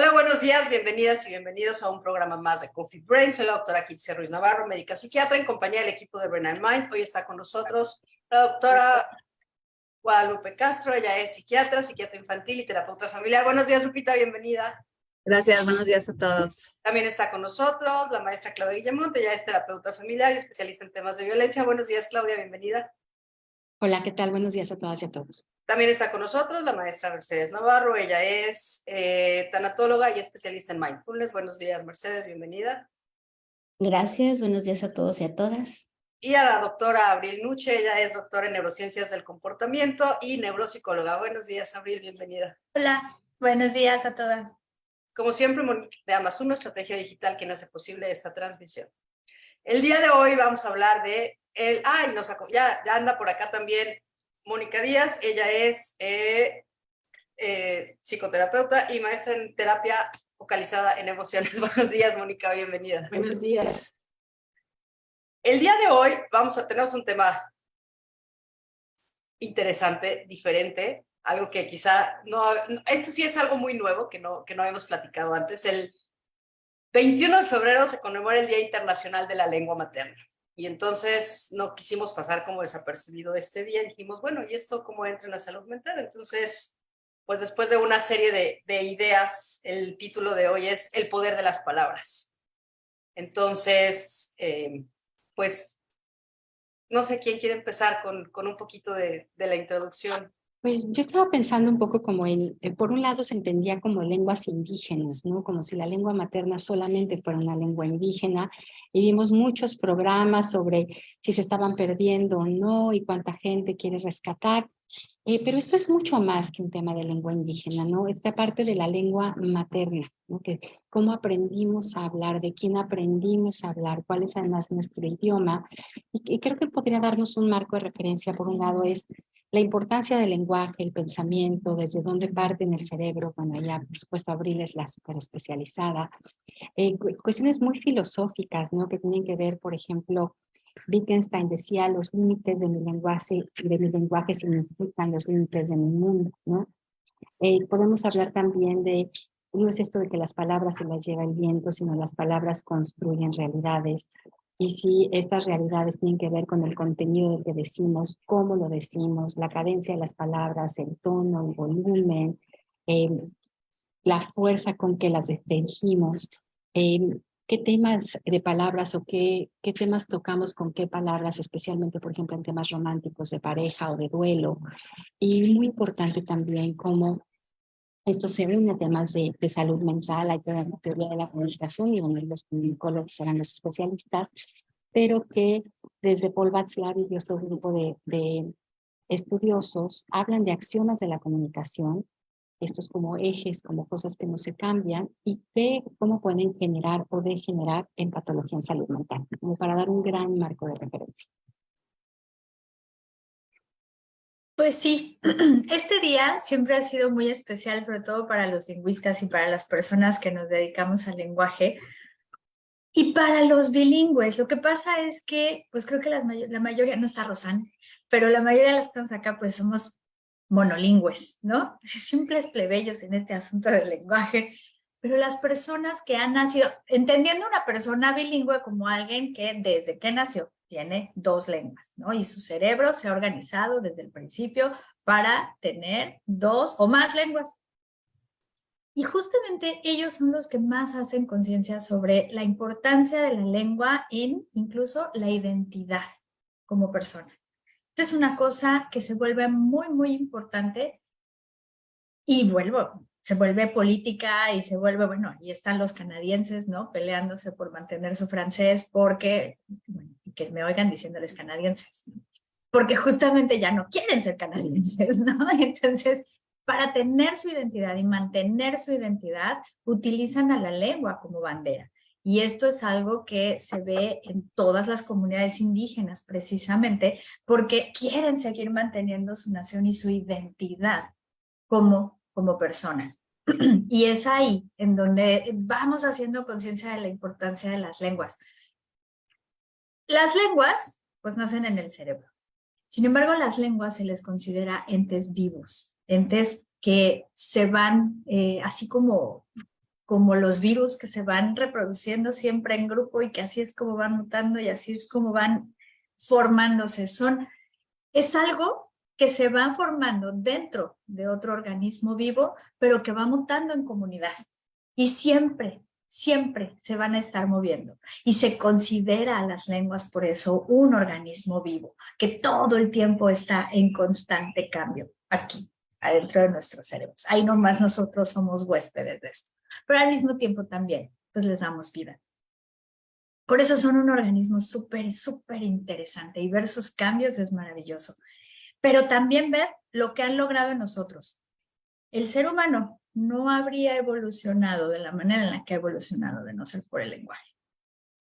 Hola, buenos días, bienvenidas y bienvenidos a un programa más de Coffee Brain. Soy la doctora Kitsia Ruiz Navarro, médica psiquiatra, en compañía del equipo de Brain and Mind. Hoy está con nosotros la doctora Guadalupe Castro. Ella es psiquiatra, psiquiatra infantil y terapeuta familiar. Buenos días, Lupita, bienvenida. Gracias, buenos días a todos. También está con nosotros la maestra Claudia Guillemonte. Ella es terapeuta familiar y especialista en temas de violencia. Buenos días, Claudia, bienvenida. Hola, ¿qué tal? Buenos días a todas y a todos. También está con nosotros la maestra Mercedes Navarro. Ella es tanatóloga y especialista en mindfulness. Buenos días, Mercedes, bienvenida. Gracias, buenos días a todos y a todas. Y a la doctora Abril Nuche. Ella es doctora en neurociencias del comportamiento y neuropsicóloga. Buenos días, Abril, bienvenida. Hola, buenos días a todas. Como siempre, de Amazon, estrategia digital, quien hace posible esta transmisión. El día de hoy vamos a hablar de ya anda por acá también Mónica Díaz. Ella es psicoterapeuta y maestra en terapia focalizada en emociones. Buenos días, Mónica, bienvenida. Buenos días. El día de hoy tenemos un tema interesante, diferente, algo que quizá esto sí es algo muy nuevo que no habíamos platicado antes. El 21 de febrero se conmemora el Día Internacional de la Lengua Materna. Y entonces no quisimos pasar como desapercibido este día. Dijimos, bueno, ¿y esto cómo entra en la salud mental? Entonces, pues después de una serie de ideas, el título de hoy es El poder de las palabras. Entonces, pues, no sé quién quiere empezar con un poquito de la introducción. Pues yo estaba pensando un poco como por un lado se entendía como lenguas indígenas, ¿no? Como si la lengua materna solamente fuera una lengua indígena, y vimos muchos programas sobre si se estaban perdiendo o no y cuánta gente quiere rescatar. Pero esto es mucho más que un tema de lengua indígena, ¿no? Esta parte de la lengua materna, ¿no? Que cómo aprendimos a hablar, de quién aprendimos a hablar, cuál es además nuestro idioma. Y creo que podría darnos un marco de referencia. Por un lado es la importancia del lenguaje, el pensamiento, desde dónde parte en el cerebro. Bueno, ya por supuesto Abril es la súper especializada. Cuestiones muy filosóficas, ¿no? Que tienen que ver, por ejemplo, Wittgenstein decía, los límites de mi lenguaje significan los límites de mi mundo, ¿no? Podemos hablar también de, no es esto de que las palabras se las lleva el viento, sino las palabras construyen realidades. Y si estas realidades tienen que ver con el contenido del que decimos, cómo lo decimos, la cadencia de las palabras, el tono, el volumen, la fuerza con que las dirigimos, qué temas de palabras o qué temas tocamos con qué palabras, especialmente, por ejemplo, en temas románticos de pareja o de duelo. Y muy importante también cómo esto se une a temas de salud mental. Hay toda la teoría de la comunicación y bueno, los comunicólogos serán los especialistas, pero que desde Paul Václav y otro grupo de estudiosos hablan de axiomas de la comunicación, estos como ejes, como cosas que no se cambian, y ve cómo pueden generar o degenerar en patología en salud mental, como para dar un gran marco de referencia. Pues sí, este día siempre ha sido muy especial, sobre todo para los lingüistas y para las personas que nos dedicamos al lenguaje y para los bilingües. Lo que pasa es que, pues creo que la mayoría, no está Rosán, pero la mayoría de las que estamos acá, pues somos monolingües, ¿no? Simples plebeyos en este asunto del lenguaje. Pero las personas que han nacido, entendiendo una persona bilingüe como alguien que desde que nació tiene dos lenguas, ¿no? Y su cerebro se ha organizado desde el principio para tener dos o más lenguas. Y justamente ellos son los que más hacen conciencia sobre la importancia de la lengua en incluso la identidad como persona. Esta es una cosa que se vuelve muy, muy importante y se vuelve política y se vuelve, bueno, ahí están los canadienses, ¿no? Peleándose por mantener su francés porque, bueno, que me oigan diciéndoles canadienses, ¿no? Porque justamente ya no quieren ser canadienses, ¿no? Entonces, para tener su identidad y mantener su identidad, utilizan a la lengua como bandera. Y esto es algo que se ve en todas las comunidades indígenas, precisamente porque quieren seguir manteniendo su nación y su identidad como personas. Y es ahí en donde vamos haciendo conciencia de la importancia de las lenguas. Las lenguas, pues, nacen en el cerebro. Sin embargo, las lenguas se les considera entes vivos, entes que se van así como como los virus que se van reproduciendo siempre en grupo y que así es como van mutando y así es como van formándose. Es algo que se va formando dentro de otro organismo vivo, pero que va mutando en comunidad. Y siempre se van a estar moviendo. Y se considera a las lenguas por eso un organismo vivo, que todo el tiempo está en constante cambio aquí, adentro de nuestros cerebros. Ahí nomás nosotros somos huéspedes de esto. Pero al mismo tiempo también, pues les damos vida. Por eso son un organismo súper interesante y ver sus cambios es maravilloso. Pero también ver lo que han logrado en nosotros. El ser humano no habría evolucionado de la manera en la que ha evolucionado de no ser por el lenguaje.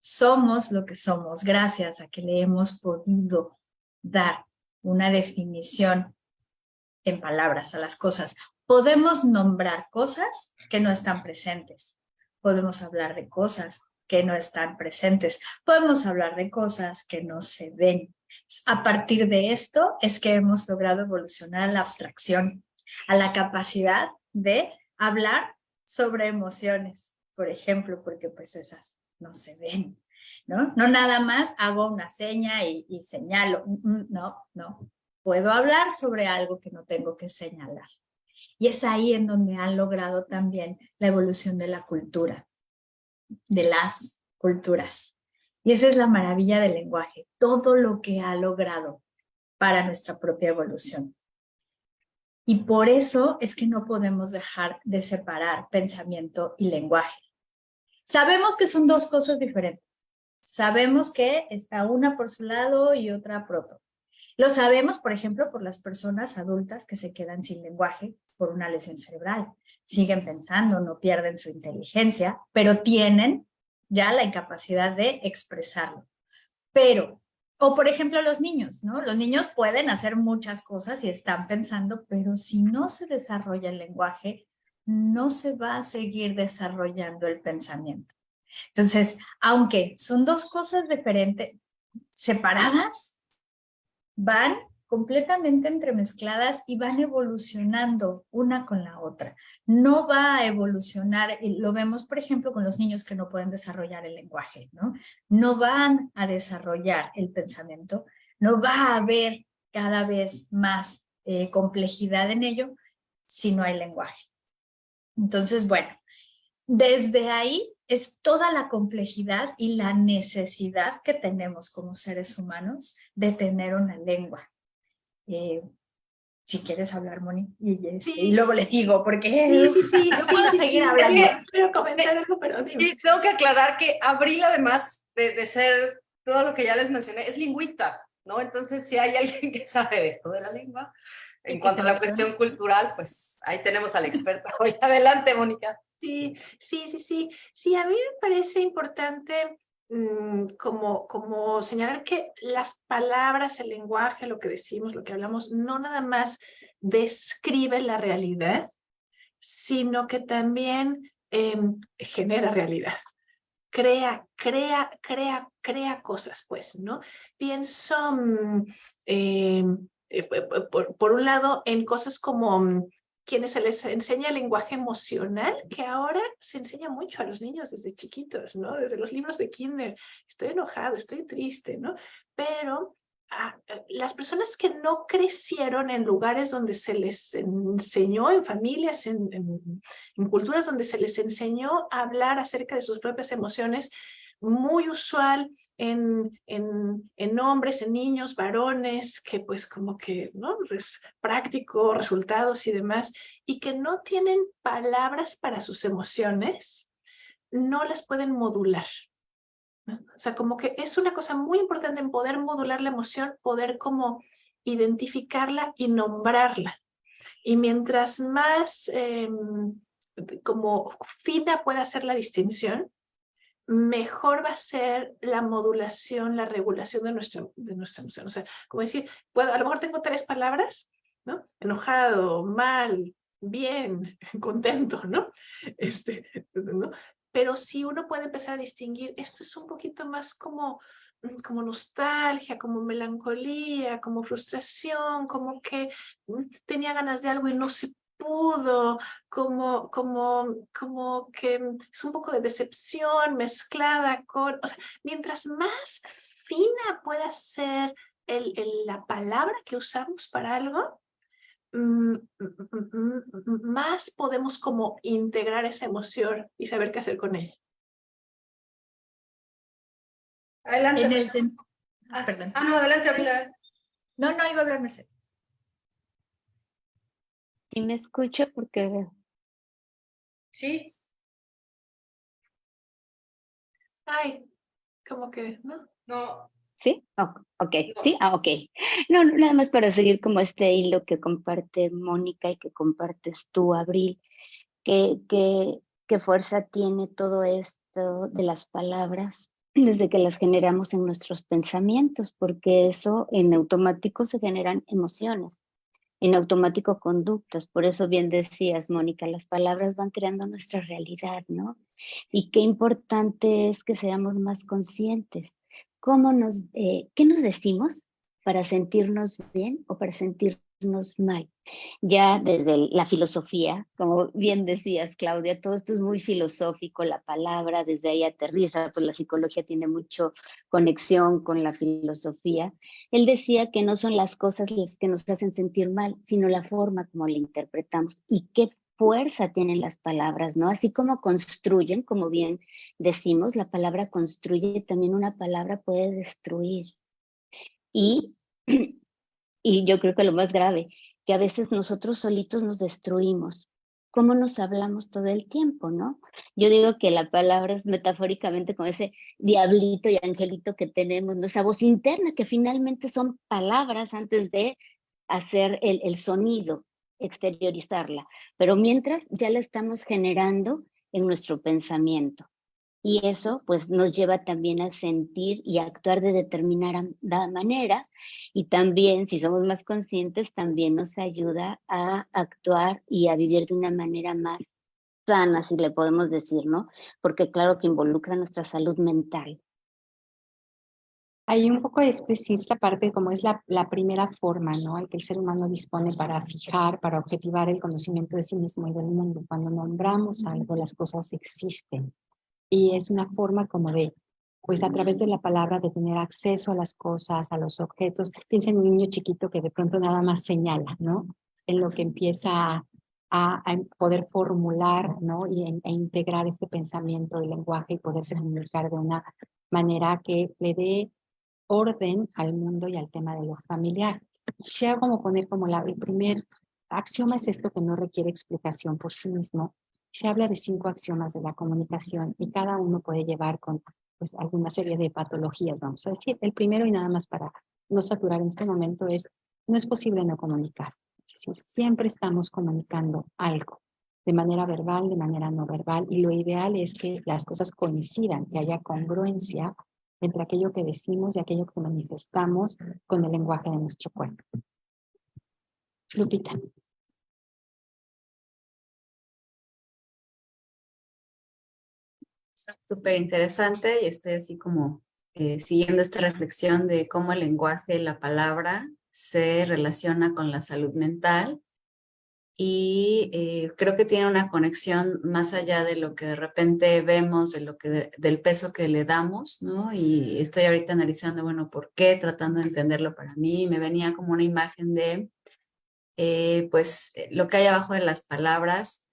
Somos lo que somos gracias a que le hemos podido dar una definición en palabras a las cosas. Podemos nombrar cosas que no están presentes. Podemos hablar de cosas que no están presentes. Podemos hablar de cosas que no se ven. A partir de esto es que hemos logrado evolucionar a la abstracción, a la capacidad de hablar sobre emociones, por ejemplo, porque pues esas no se ven, ¿no? No nada más hago una seña y señalo, no. Puedo hablar sobre algo que no tengo que señalar. Y es ahí en donde han logrado también la evolución de la cultura, de las culturas. Y esa es la maravilla del lenguaje, todo lo que ha logrado para nuestra propia evolución. Y por eso es que no podemos dejar de separar pensamiento y lenguaje. Sabemos que son dos cosas diferentes. Sabemos que está una por su lado y otra por otro. Lo sabemos, por ejemplo, por las personas adultas que se quedan sin lenguaje por una lesión cerebral. Siguen pensando, no pierden su inteligencia, pero tienen ya la incapacidad de expresarlo. O por ejemplo los niños, ¿no? Los niños pueden hacer muchas cosas y están pensando, pero si no se desarrolla el lenguaje, no se va a seguir desarrollando el pensamiento. Entonces, aunque son dos cosas diferentes, separadas, van completamente entremezcladas y van evolucionando una con la otra. No va a evolucionar, lo vemos por ejemplo con los niños que no pueden desarrollar el lenguaje, ¿no? No van a desarrollar el pensamiento, no va a haber cada vez más complejidad en ello si no hay lenguaje. Entonces, bueno, desde ahí es toda la complejidad y la necesidad que tenemos como seres humanos de tener una lengua. Si quieres hablar, Moni, y luego le sigo, porque sí, no puedo seguir hablando. Es que, quiero comentar algo, pero sí, tengo que aclarar que Abril, además de ser todo lo que ya les mencioné, es lingüista, ¿no? Entonces, si hay alguien que sabe de esto de la lengua, en cuanto a la cuestión cultural, pues ahí tenemos al experto. Hoy adelante, Mónica. Sí, a mí me parece importante como señalar que las palabras, el lenguaje, lo que decimos, lo que hablamos, no nada más describe la realidad, sino que también genera realidad. Crea cosas, pues, ¿no? Pienso, por un lado, en cosas como quienes se les enseña el lenguaje emocional, que ahora se enseña mucho a los niños desde chiquitos, ¿no? Desde los libros de kinder. Estoy enojado, estoy triste, ¿no? Pero las personas que no crecieron en lugares donde se les enseñó, en familias, en culturas donde se les enseñó a hablar acerca de sus propias emociones, muy usual en hombres, en niños, varones, que pues como que, ¿no? Es práctico, resultados y demás, y que no tienen palabras para sus emociones, no las pueden modular. O sea, como que es una cosa muy importante en poder modular la emoción, poder como identificarla y nombrarla. Y mientras más como fina pueda ser la distinción, mejor va a ser la modulación, la regulación de nuestra emoción. O sea, como decir, a lo mejor tengo 3 palabras, ¿no? Enojado, mal, bien, contento, ¿no? ¿no? Pero si uno puede empezar a distinguir, esto es un poquito más como nostalgia, como melancolía, como frustración, como que tenía ganas de algo y no se pudo, como que es un poco de decepción mezclada con, o sea, mientras más fina pueda ser la palabra que usamos para algo, más podemos como integrar esa emoción y saber qué hacer con ella. Adelante. En el Mercedes. perdón. No, adelante, Aurora. No, iba a hablar Mercedes. Sí me escucho porque Sí. Ay, como que, ¿no? No, ¿sí? Ok, no. sí, ok. No, nada más para seguir como este hilo que comparte Mónica y que compartes tú, Abril, qué fuerza tiene todo esto de las palabras desde que las generamos en nuestros pensamientos, porque eso en automático se generan emociones, en automático conductas. Por eso bien decías, Mónica, las palabras van creando nuestra realidad, ¿no? Y qué importante es que seamos más conscientes. ¿Qué nos decimos para sentirnos bien o para sentirnos mal? Ya desde la filosofía, como bien decías, Claudia, todo esto es muy filosófico, la palabra desde ahí aterriza, pues la psicología tiene mucho conexión con la filosofía. Él decía que no son las cosas las que nos hacen sentir mal, sino la forma como la interpretamos y qué fuerza tienen las palabras, ¿no? Así como construyen, como bien decimos, la palabra construye, también una palabra puede destruir. Y, y yo creo que lo más grave, que a veces nosotros solitos nos destruimos. ¿Cómo nos hablamos todo el tiempo, no? Yo digo que la palabra es metafóricamente como ese diablito y angelito que tenemos, ¿no? Esa voz interna que finalmente son palabras antes de hacer el sonido, exteriorizarla. Pero mientras ya la estamos generando en nuestro pensamiento. Y eso pues nos lleva también a sentir y a actuar de determinada manera, y también si somos más conscientes también nos ayuda a actuar y a vivir de una manera más sana, si le podemos decir, ¿no? Porque claro que involucra nuestra salud mental. Hay un poco sí, esta parte como es la primera forma, ¿no? El que el ser humano dispone para fijar, para objetivar el conocimiento de sí mismo y del mundo. Cuando nombramos algo, las cosas existen. Y es una forma como de, pues a través de la palabra, de tener acceso a las cosas, a los objetos. Piensa en un niño chiquito que de pronto nada más señala, ¿no? En lo que empieza a poder formular, ¿no? E integrar este pensamiento del lenguaje y poderse comunicar de una manera que le dé orden al mundo y al tema de lo familiar. Quisiera como poner como el primer axioma es esto que no requiere explicación por sí mismo. Se habla de 5 axiomas de la comunicación y cada uno puede llevar con pues alguna serie de patologías, vamos a decir. El primero, y nada más para no saturar en este momento, es no es posible no comunicar. Es decir, siempre estamos comunicando algo de manera verbal, de manera no verbal, y lo ideal es que las cosas coincidan, que haya congruencia entre aquello que decimos y aquello que manifestamos con el lenguaje de nuestro cuerpo. Lupita. Súper interesante y estoy así como siguiendo esta reflexión de cómo el lenguaje, la palabra, se relaciona con la salud mental y creo que tiene una conexión más allá de lo que de repente vemos, de lo que del peso que le damos, ¿no? Y estoy ahorita analizando, bueno, ¿por qué? Tratando de entenderlo para mí. Me venía como una imagen de, lo que hay abajo de las palabras,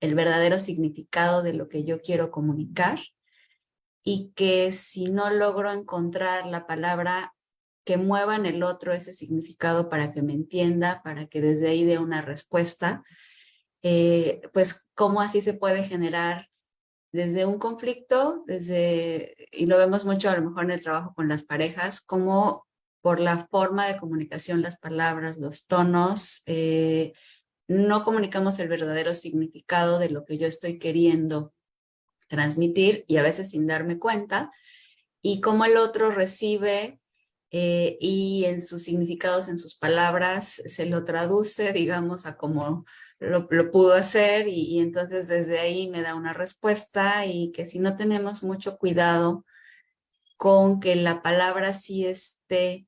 el verdadero significado de lo que yo quiero comunicar, y que si no logro encontrar la palabra que mueva en el otro ese significado para que me entienda, para que desde ahí dé una respuesta, pues cómo así se puede generar desde un conflicto, y lo vemos mucho a lo mejor en el trabajo con las parejas, como por la forma de comunicación, las palabras, los tonos, no comunicamos el verdadero significado de lo que yo estoy queriendo transmitir, y a veces sin darme cuenta, y cómo el otro recibe y en sus significados, en sus palabras, se lo traduce, digamos, a cómo lo pudo hacer, y entonces desde ahí me da una respuesta, y que si no tenemos mucho cuidado con que la palabra sí esté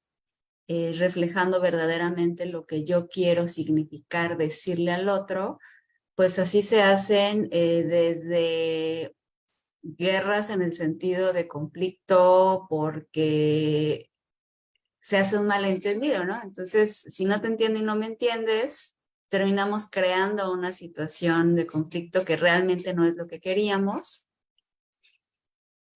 reflejando verdaderamente lo que yo quiero significar, decirle al otro, pues así se hacen desde guerras en el sentido de conflicto porque se hace un malentendido, ¿no? Entonces, si no te entiendo y no me entiendes, terminamos creando una situación de conflicto que realmente no es lo que queríamos,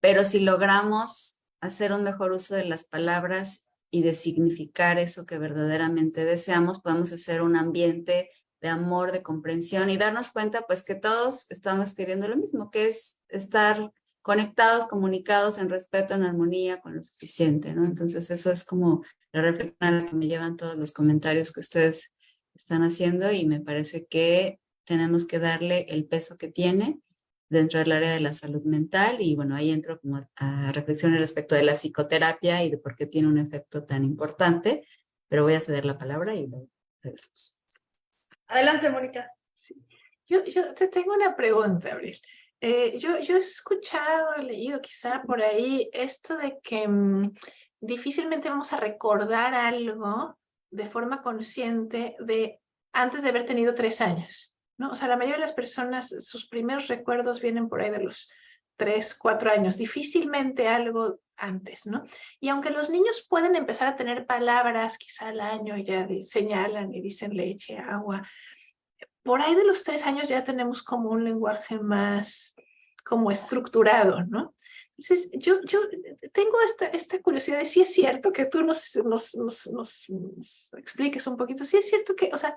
pero si logramos hacer un mejor uso de las palabras y de significar eso que verdaderamente deseamos, podemos hacer un ambiente de amor, de comprensión y darnos cuenta pues que todos estamos queriendo lo mismo, que es estar conectados, comunicados en respeto, en armonía, con lo suficiente, ¿no? Entonces eso es como la reflexión a la que me llevan todos los comentarios que ustedes están haciendo y me parece que tenemos que darle el peso que tiene dentro del área de la salud mental y bueno, ahí entro como a reflexiones respecto de la psicoterapia y de por qué tiene un efecto tan importante, pero voy a ceder la palabra y luego regresamos. Adelante, Mónica. Yo te tengo una pregunta, Abril. Yo he escuchado, he leído quizá por ahí esto de que difícilmente vamos a recordar algo de forma consciente de antes de haber tenido 3 años, ¿no? O sea, la mayoría de las personas, sus primeros recuerdos vienen por ahí de los 3, 4 años, difícilmente algo antes, ¿no? Y aunque los niños pueden empezar a tener palabras, quizá al año ya señalan y dicen leche, agua, por ahí de los 3 años ya tenemos como un lenguaje más como estructurado, ¿no? Entonces, yo tengo esta curiosidad de si es cierto que tú nos expliques un poquito, si es cierto que, o sea,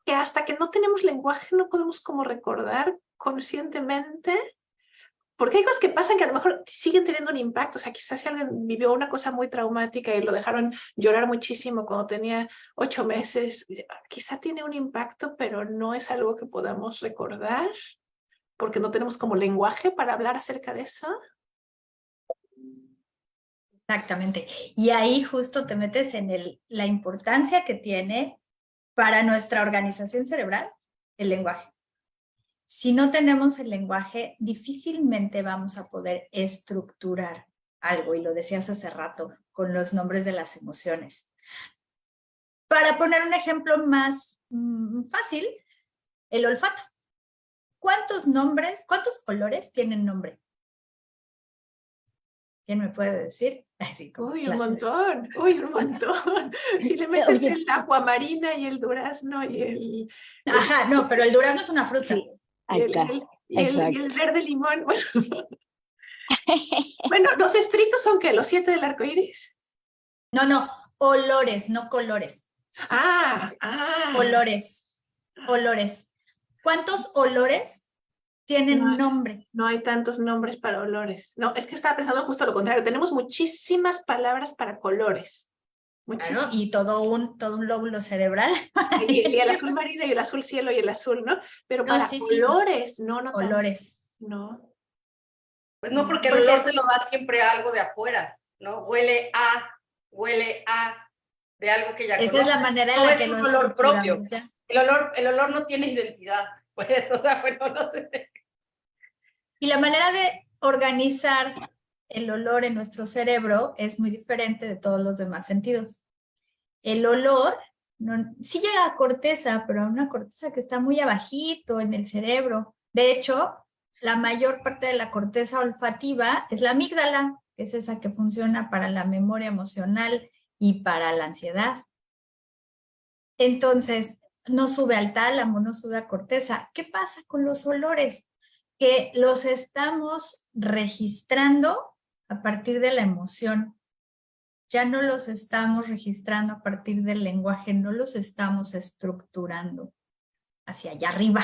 que hasta que no tenemos lenguaje no podemos como recordar conscientemente, porque hay cosas que pasan que a lo mejor siguen teniendo un impacto. O sea, quizás si alguien vivió una cosa muy traumática y lo dejaron llorar muchísimo cuando tenía 8 meses, quizá tiene un impacto, pero no es algo que podamos recordar, porque no tenemos como lenguaje para hablar acerca de eso. Exactamente. Y ahí justo te metes en la importancia que tiene para nuestra organización cerebral el lenguaje. Si no tenemos el lenguaje, difícilmente vamos a poder estructurar algo, y lo decías hace rato, con los nombres de las emociones. Para poner un ejemplo más fácil, el olfato. ¿Cuántos colores tienen nombre? ¿Quién me puede decir? Así como Uy, un clase. montón, uy, un montón. Si le metes el aguamarina y el durazno y el... Ajá, no, pero el durazno es una fruta. Sí, ahí está. Y el verde limón. Bueno, los estrictos son ¿qué? ¿Los 7 del arco iris? No, olores, no colores. Olores. ¿Cuántos olores tienen nombre? No hay tantos nombres para olores. No, es que estaba pensando justo lo contrario. Tenemos muchísimas palabras para colores. Claro, y todo un lóbulo cerebral. Y el azul marino y el azul cielo y el azul, ¿no? Pero No, para sí. colores, no Olores. No. Pues no, porque el olor se lo da siempre a algo de afuera, ¿no? Huele a, de algo que ya Esa conoces. es la manera en No la es que un lo olor propio. estructuramos, El olor no tiene identidad. Pues, o sea, bueno, no sé. Y la manera de organizar el olor en nuestro cerebro es muy diferente de todos los demás sentidos. El olor sí llega a corteza, pero a una corteza que está muy abajito en el cerebro. De hecho, la mayor parte de la corteza olfativa es la amígdala, que es esa que funciona para la memoria emocional y para la ansiedad. Entonces, no sube al tálamo, no sube a corteza. ¿Qué pasa con los olores? Que los estamos registrando a partir de la emoción. Ya no los estamos registrando a partir del lenguaje, no los estamos estructurando hacia allá arriba.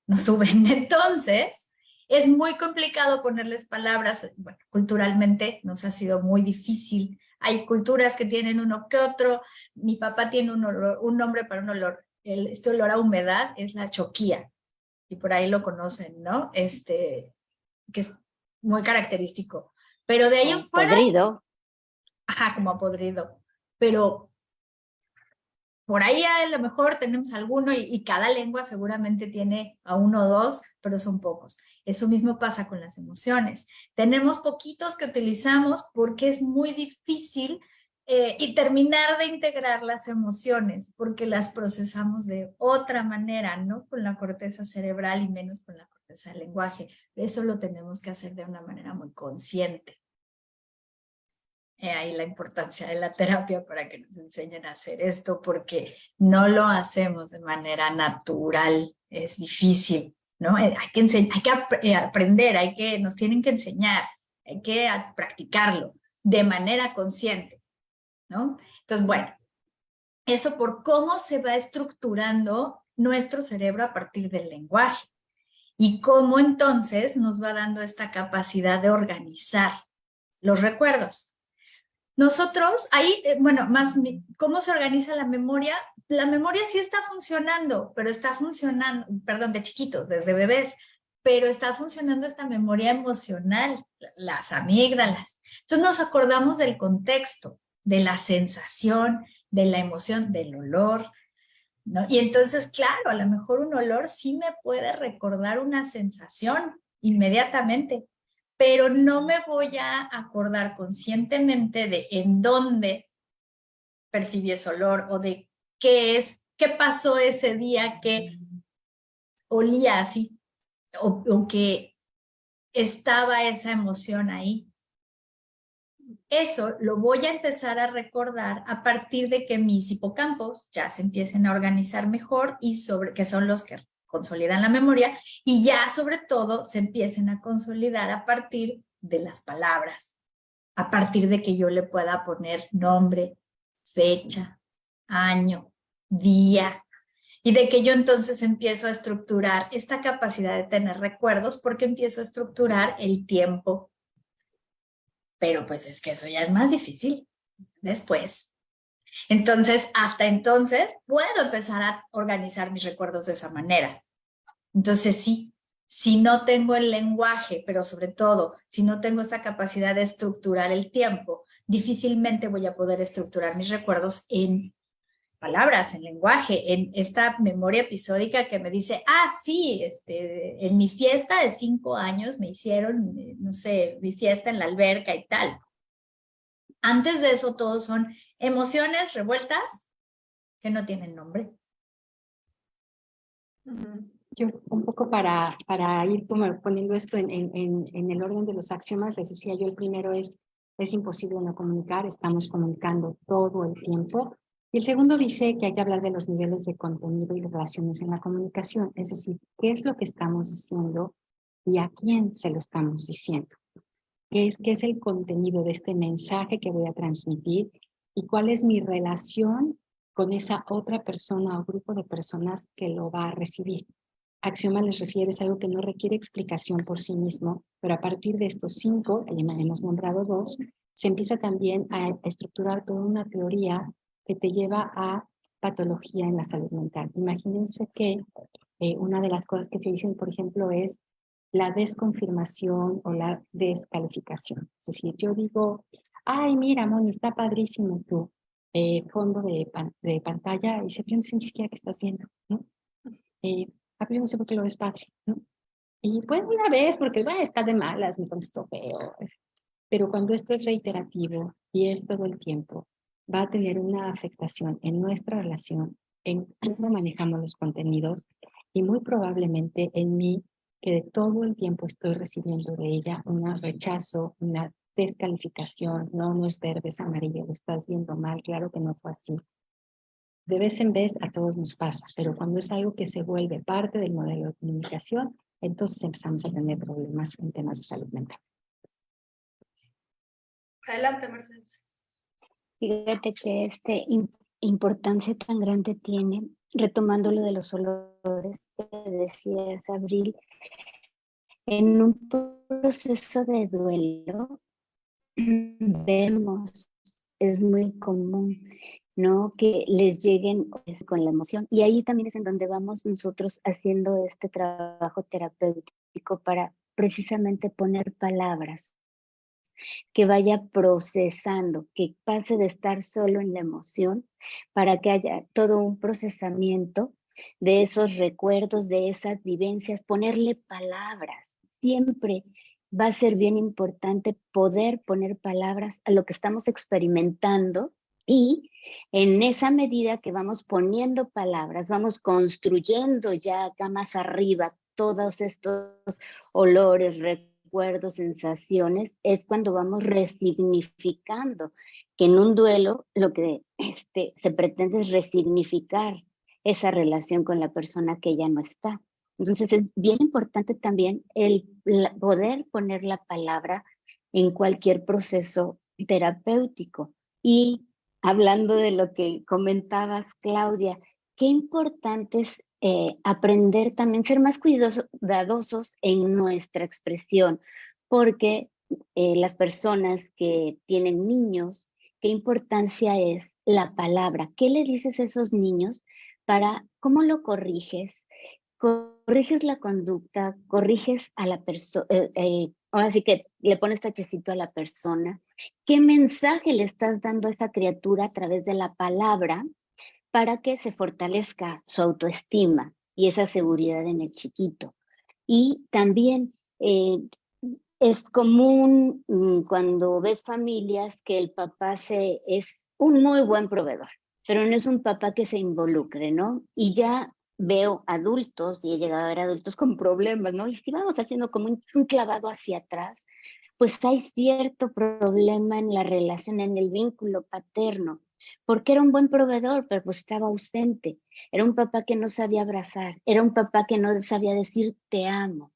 No suben. Entonces, es muy complicado ponerles palabras. Bueno, culturalmente nos ha sido muy difícil. Hay culturas que tienen uno que otro. Mi papá tiene un nombre para un olor. Este olor a humedad es la choquía. Y por ahí lo conocen, ¿no? Que es muy característico. Pero de ahí en fuera... Podrido. Ajá, como a podrido. Pero por ahí a lo mejor tenemos alguno y cada lengua seguramente tiene a 1 o 2, pero son pocos. Eso mismo pasa con las emociones. Tenemos poquitos que utilizamos porque es muy difícil y terminar de integrar las emociones, porque las procesamos de otra manera, no con la corteza cerebral y menos con la corteza del lenguaje. Eso lo tenemos que hacer de una manera muy consciente. Ahí la importancia de la terapia para que nos enseñen a hacer esto, porque no lo hacemos de manera natural, es difícil, ¿no? Hay que aprender, nos tienen que enseñar, hay que practicarlo de manera consciente, ¿no? Entonces, bueno, eso por cómo se va estructurando nuestro cerebro a partir del lenguaje y cómo entonces nos va dando esta capacidad de organizar los recuerdos. Nosotros, ahí, bueno, ¿cómo se organiza la memoria? La memoria sí está funcionando, pero está funcionando, perdón, de chiquitos, desde bebés, pero está funcionando esta memoria emocional, las amígdalas. Entonces nos acordamos del contexto, de la sensación, de la emoción, del olor, ¿no? Y entonces, claro, a lo mejor un olor sí me puede recordar una sensación inmediatamente, pero no me voy a acordar conscientemente de en dónde percibí ese olor o de qué pasó ese día que olía así o que estaba esa emoción ahí. Eso lo voy a empezar a recordar a partir de que mis hipocampos ya se empiecen a organizar mejor y que son los que consolidan la memoria y ya sobre todo se empiecen a consolidar a partir de las palabras, a partir de que yo le pueda poner nombre, fecha, año, día, y de que yo entonces empiezo a estructurar esta capacidad de tener recuerdos porque empiezo a estructurar el tiempo. Pero pues es que eso ya es más difícil después. Entonces, hasta entonces, puedo empezar a organizar mis recuerdos de esa manera. Entonces, sí, si no tengo el lenguaje, pero sobre todo, si no tengo esta capacidad de estructurar el tiempo, difícilmente voy a poder estructurar mis recuerdos en palabras, en lenguaje, en esta memoria episódica que me dice, sí, en mi fiesta de 5 años me hicieron, no sé, mi fiesta en la alberca y tal. Antes de eso, todos son emociones revueltas que no tienen nombre. Yo un poco para ir como poniendo esto en el orden de los axiomas, les decía yo, el primero es imposible no comunicar, estamos comunicando todo el tiempo. Y el segundo dice que hay que hablar de los niveles de contenido y de relaciones en la comunicación, es decir, qué es lo que estamos diciendo y a quién se lo estamos diciendo. ¿Qué es el contenido de este mensaje que voy a transmitir y cuál es mi relación con esa otra persona o grupo de personas que lo va a recibir? Axioma les refiere a algo que no requiere explicación por sí mismo, pero a partir de estos 5, hemos nombrado 2, se empieza también a estructurar toda una teoría que te lleva a patología en la salud mental. Imagínense que una de las cosas que se dicen, por ejemplo, es la desconfirmación o la descalificación. Es decir, yo digo, ay, mira, Moni, está padrísimo tu fondo de pantalla, y yo no sé ni siquiera qué estás viendo, ¿no? Yo no sé por qué lo ves padre, ¿no? Y bueno, una vez, porque está de malas, me contestó feo. Pero cuando esto es reiterativo y es todo el tiempo, va a tener una afectación en nuestra relación, en cómo manejamos los contenidos y muy probablemente en mí, que todo el tiempo estoy recibiendo de ella un rechazo, una descalificación, no es verde, es amarillo, lo estás viendo mal, claro que no fue así. De vez en vez a todos nos pasa, pero cuando es algo que se vuelve parte del modelo de comunicación, entonces empezamos a tener problemas en temas de salud mental. Adelante, Mercedes. Fíjate que importancia tan grande tiene, retomando lo de los olores que decías, Abril, en un proceso de duelo, vemos, es muy común, ¿no? Que les lleguen con la emoción. Y ahí también es en donde vamos nosotros haciendo este trabajo terapéutico para precisamente poner palabras, que vaya procesando, que pase de estar solo en la emoción para que haya todo un procesamiento de esos recuerdos, de esas vivencias, ponerle palabras. Siempre va a ser bien importante poder poner palabras a lo que estamos experimentando Y en esa medida que vamos poniendo palabras, vamos construyendo ya acá más arriba todos estos olores, recuerdos, sensaciones, es cuando vamos resignificando, que en un duelo lo que se pretende es resignificar esa relación con la persona que ya no está. Entonces es bien importante también poder poner la palabra en cualquier proceso terapéutico. Y hablando de lo que comentabas, Claudia, qué importante es aprender también, ser más cuidadosos en nuestra expresión, porque las personas que tienen niños, qué importancia es la palabra. ¿Qué le dices a esos niños para cómo lo corriges? Corriges la conducta, corriges a la persona, ahora sí que le pones tachecito a la persona. ¿Qué mensaje le estás dando a esa criatura a través de la palabra para que se fortalezca su autoestima y esa seguridad en el chiquito? Y también es común cuando ves familias que el papá es un muy buen proveedor, pero no es un papá que se involucre, ¿no? Y ya veo adultos, y he llegado a ver adultos con problemas, ¿no? Y si vamos haciendo como un clavado hacia atrás, pues hay cierto problema en la relación, en el vínculo paterno, porque era un buen proveedor, pero pues estaba ausente. Era un papá que no sabía abrazar, era un papá que no sabía decir te amo.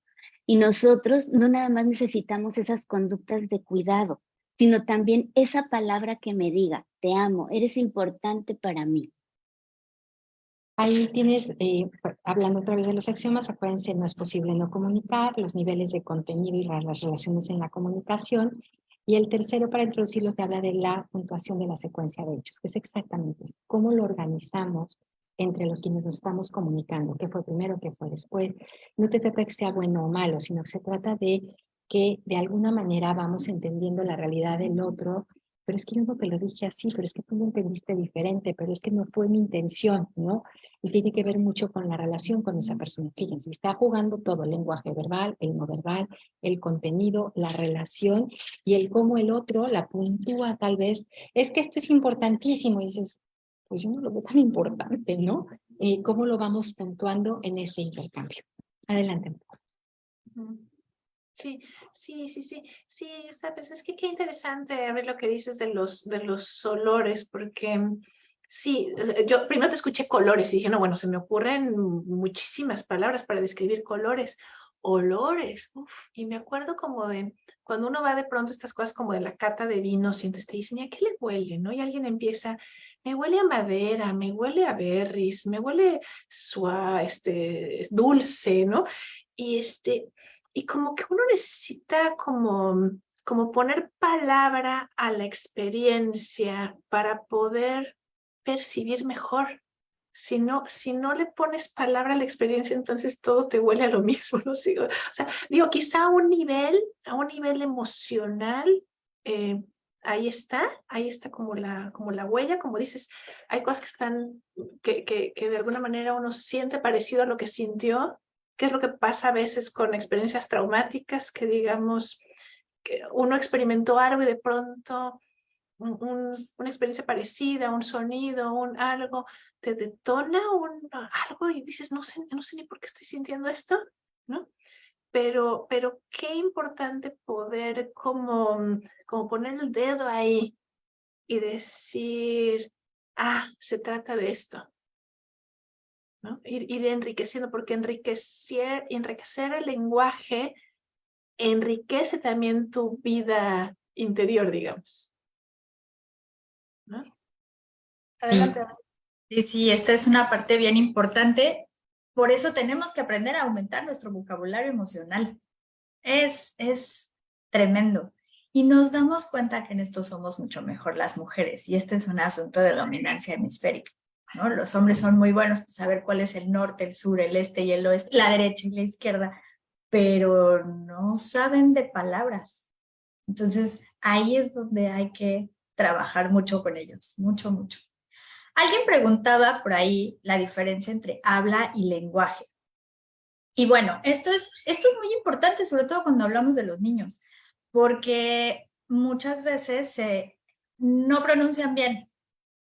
Y nosotros no nada más necesitamos esas conductas de cuidado, sino también esa palabra que me diga, te amo, eres importante para mí. Ahí tienes, hablando otra vez de los axiomas, acuérdense, no es posible no comunicar, los niveles de contenido y las relaciones en la comunicación. Y el tercero, para introducirlo, te habla de la puntuación de la secuencia de hechos, que es exactamente cómo lo organizamos entre los quienes nos estamos comunicando, qué fue primero, qué fue después. No te trata de que sea bueno o malo, sino que se trata de que de alguna manera vamos entendiendo la realidad del otro. Pero es que yo no te lo dije así, pero es que tú lo entendiste diferente, pero es que no fue mi intención, ¿no? Y tiene que ver mucho con la relación con esa persona. Fíjense, está jugando todo, el lenguaje verbal, el no verbal, el contenido, la relación y el cómo el otro la puntúa tal vez. Es que esto es importantísimo y dices, pues yo no lo veo tan importante, ¿no? ¿Cómo lo vamos puntuando en este intercambio? Adelante. Sí, sí, sabes, es que qué interesante ver lo que dices de los olores, porque sí, yo primero te escuché colores y dije, no, bueno, se me ocurren muchísimas palabras para describir colores, olores, y me acuerdo como de cuando uno va de pronto estas cosas como de la cata de vinos y entonces te dicen, ¿y a qué le huele? ¿No? Y alguien empieza, me huele a madera, me huele a berries, me huele suave, dulce, ¿no? Y y como que uno necesita como poner palabra a la experiencia para poder percibir mejor. Si no le pones palabra a la experiencia, entonces todo te huele a lo mismo, ¿no? Sí, o sea, digo, quizá a un nivel emocional, ahí está como la huella, como dices, hay cosas que están, que de alguna manera uno siente parecido a lo que sintió. ¿Qué es lo que pasa a veces con experiencias traumáticas? Que digamos, que uno experimentó algo y de pronto una experiencia parecida, un sonido, un algo, te detona algo y dices, no sé ni por qué estoy sintiendo esto, ¿no? Pero qué importante poder como poner el dedo ahí y decir, se trata de esto, ¿no? Ir enriqueciendo, porque enriquecer el lenguaje enriquece también tu vida interior, digamos, ¿no? Adelante. Sí, esta es una parte bien importante. Por eso tenemos que aprender a aumentar nuestro vocabulario emocional. Es tremendo. Y nos damos cuenta que en esto somos mucho mejor las mujeres. Y este es un asunto de dominancia hemisférica, ¿no? Los hombres son muy buenos para saber cuál es el norte, el sur, el este y el oeste, la derecha y la izquierda, pero no saben de palabras. Entonces, ahí es donde hay que trabajar mucho con ellos, mucho, mucho. Alguien preguntaba por ahí la diferencia entre habla y lenguaje. Y bueno, esto es muy importante, sobre todo cuando hablamos de los niños, porque muchas veces no pronuncian bien.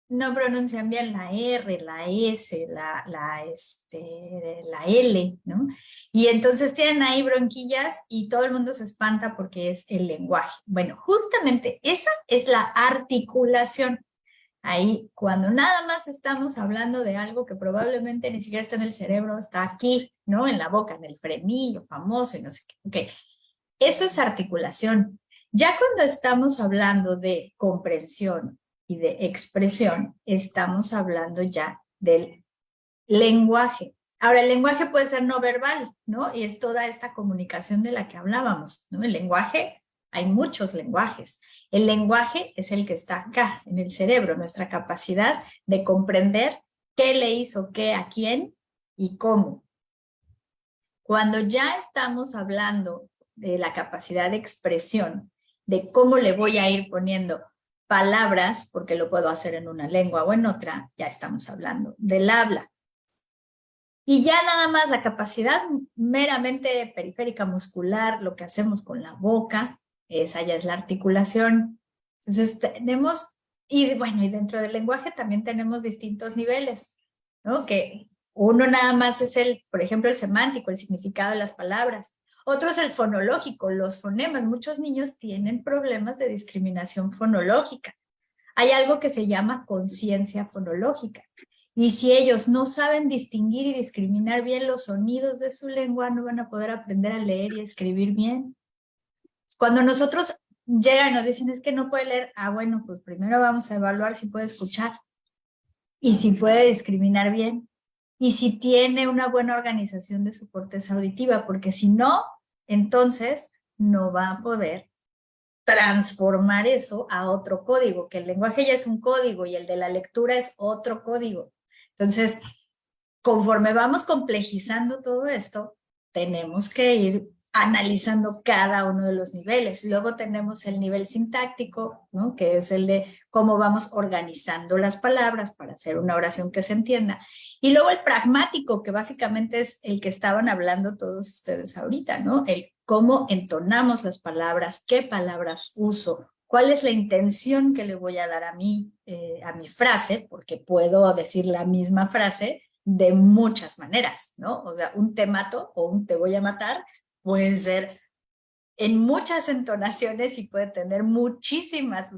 no pronuncian bien la R, la S, la L, ¿no? Y entonces tienen ahí bronquillas y todo el mundo se espanta porque es el lenguaje. Bueno, justamente esa es la articulación. Ahí, cuando nada más estamos hablando de algo que probablemente ni siquiera está en el cerebro, está aquí, ¿no? En la boca, en el frenillo famoso y no sé qué. Ok, eso es articulación. Ya cuando estamos hablando de comprensión y de expresión, estamos hablando ya del lenguaje. Ahora, el lenguaje puede ser no verbal, ¿no? Y es toda esta comunicación de la que hablábamos, ¿no? El lenguaje, hay muchos lenguajes. El lenguaje es el que está acá, en el cerebro, nuestra capacidad de comprender qué le hizo qué a quién y cómo. Cuando ya estamos hablando de la capacidad de expresión, de cómo le voy a ir poniendo palabras, porque lo puedo hacer en una lengua o en otra, ya estamos hablando del habla. Y ya nada más la capacidad meramente periférica muscular, lo que hacemos con la boca, esa ya es la articulación. Entonces tenemos, y bueno, y dentro del lenguaje también tenemos distintos niveles, ¿no? Que uno nada más es el, por ejemplo, el semántico, el significado de las palabras. Otro es el fonológico, los fonemas. Muchos niños tienen problemas de discriminación fonológica. Hay algo que se llama conciencia fonológica. Y si ellos no saben distinguir y discriminar bien los sonidos de su lengua, no van a poder aprender a leer y escribir bien. Cuando nosotros llegan y nos dicen, es que no puede leer, bueno, pues primero vamos a evaluar si puede escuchar y si puede discriminar bien y si tiene una buena organización de su corteza auditiva, porque si no, entonces no va a poder transformar eso a otro código, que el lenguaje ya es un código y el de la lectura es otro código. Entonces, conforme vamos complejizando todo esto, tenemos que ir analizando cada uno de los niveles. Luego tenemos el nivel sintáctico, ¿no? Que es el de cómo vamos organizando las palabras para hacer una oración que se entienda. Y luego el pragmático, que básicamente es el que estaban hablando todos ustedes ahorita, ¿no? El cómo entonamos las palabras, qué palabras uso, cuál es la intención que le voy a dar a mi frase, porque puedo decir la misma frase de muchas maneras, ¿no? O sea, un te mato o un te voy a matar puede ser en muchas entonaciones y puede tener muchísimas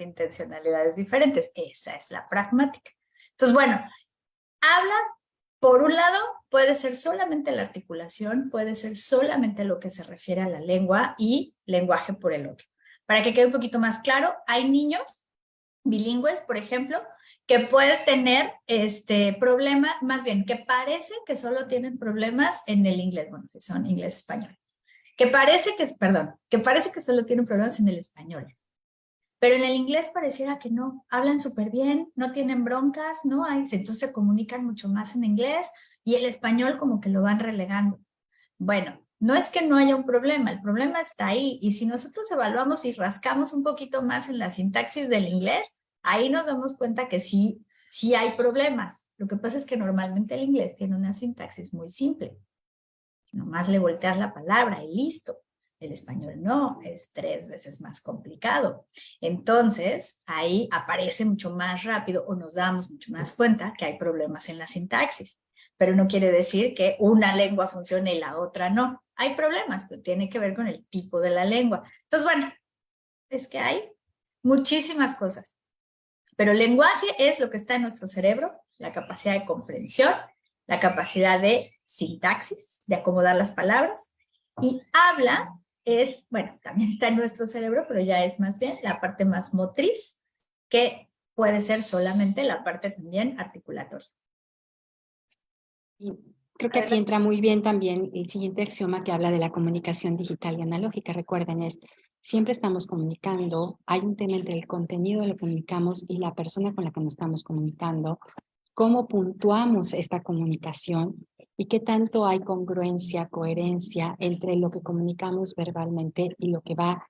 intencionalidades diferentes. Esa es la pragmática. Entonces, bueno, habla, por un lado, puede ser solamente la articulación, puede ser solamente lo que se refiere a la lengua y lenguaje por el otro. Para que quede un poquito más claro, hay niños bilingües, por ejemplo, que pueden tener problema, más bien, que parece que solo tienen problemas en el inglés, bueno, si son inglés-español, que parece que solo tienen problemas en el español, pero en el inglés pareciera que no, hablan súper bien, no tienen broncas, ¿no? Entonces se comunican mucho más en inglés y el español como que lo van relegando. Bueno, no es que no haya un problema, el problema está ahí. Y si nosotros evaluamos y rascamos un poquito más en la sintaxis del inglés, ahí nos damos cuenta que sí hay problemas. Lo que pasa es que normalmente el inglés tiene una sintaxis muy simple. Nomás le volteas la palabra y listo. El español no, es 3 veces más complicado. Entonces, ahí aparece mucho más rápido o nos damos mucho más cuenta que hay problemas en la sintaxis. Pero no quiere decir que una lengua funcione y la otra no. Hay problemas, pero tiene que ver con el tipo de la lengua. Entonces, bueno, es que hay muchísimas cosas. Pero el lenguaje es lo que está en nuestro cerebro, la capacidad de comprensión, la capacidad de sintaxis, de acomodar las palabras. Y habla es, bueno, también está en nuestro cerebro, pero ya es más bien la parte más motriz, que puede ser solamente la parte también articulatoria. Y creo que aquí entra muy bien también el siguiente axioma que habla de la comunicación digital y analógica. Recuerden, siempre estamos comunicando, hay un tema entre el contenido de lo que comunicamos y la persona con la que nos estamos comunicando, cómo puntuamos esta comunicación y qué tanto hay congruencia, coherencia entre lo que comunicamos verbalmente y lo que va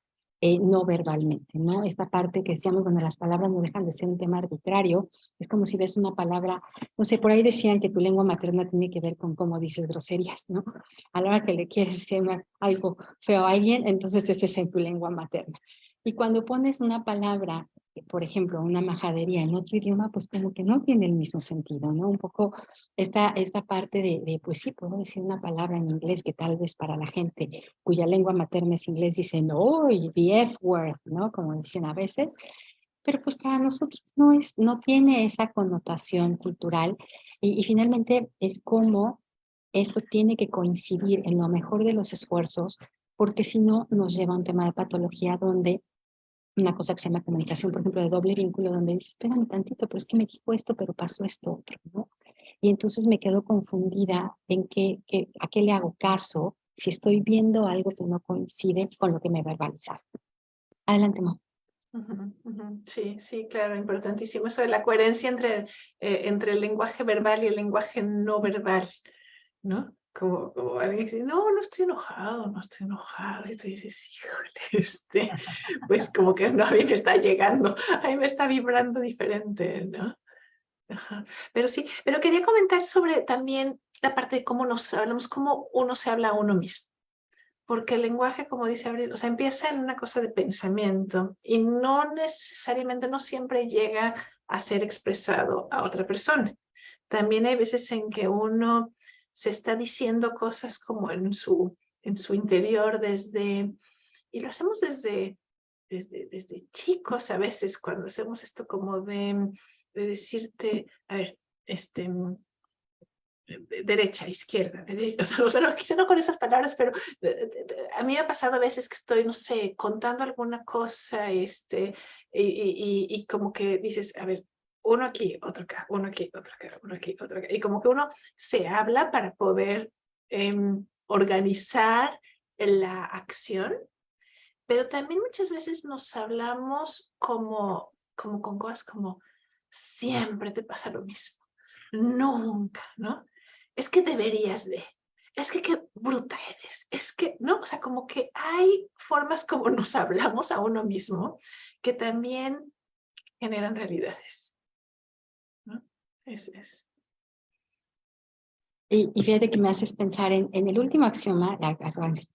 no verbalmente, ¿no? Esta parte que decíamos, cuando las palabras no dejan de ser un tema arbitrario, es como si ves una palabra, no sé, por ahí decían que tu lengua materna tiene que ver con cómo dices groserías, ¿no? A la hora que le quieres decir algo feo a alguien, entonces ese es en tu lengua materna. Y cuando pones una palabra, por ejemplo, una majadería en otro idioma, pues como que no tiene el mismo sentido, ¿no? Un poco esta parte pues sí, puedo decir una palabra en inglés que tal vez para la gente cuya lengua materna es inglés dicen, oh, the F word, ¿no? Como dicen a veces, pero pues para nosotros no tiene esa connotación cultural y finalmente es como esto tiene que coincidir en lo mejor de los esfuerzos, porque si no nos lleva a un tema de patología donde una cosa que se llama comunicación, por ejemplo, de doble vínculo, donde dices, espérame tantito, pero es que me dijo esto, pero pasó esto otro, ¿no? Y entonces me quedo confundida en a qué le hago caso si estoy viendo algo que no coincide con lo que me verbalizaron. Adelante, Mo. Sí, sí, claro, importantísimo eso de la coherencia entre el lenguaje verbal y el lenguaje no verbal, ¿no? Como alguien dice, no estoy enojado, no estoy enojado. Y tú dices, híjole, pues como que no, a mí me está llegando, a mí me está vibrando diferente, ¿no? Ajá. Pero sí, pero quería comentar sobre también la parte de cómo nos hablamos, cómo uno se habla a uno mismo. Porque el lenguaje, como dice Abril, o sea, empieza en una cosa de pensamiento y no necesariamente, no siempre llega a ser expresado a otra persona. También hay veces en que uno se está diciendo cosas como en su interior y lo hacemos desde chicos a veces, cuando hacemos esto como de decirte, a ver, derecha, izquierda, derecha, o sea, no, quizá no con esas palabras, pero a mí me ha pasado a veces que estoy, no sé, contando alguna cosa, y como que dices, a ver, uno aquí, otro acá, uno aquí, otro acá, uno aquí, otro acá, y como que uno se habla para poder organizar la acción, pero también muchas veces nos hablamos como con cosas como, siempre te pasa lo mismo, nunca, ¿no? Es que deberías de, es que qué bruta eres, es que, ¿no? O sea, como que hay formas como nos hablamos a uno mismo que también generan realidades, ¿no? Es. Y fíjate que me haces pensar en el último axioma,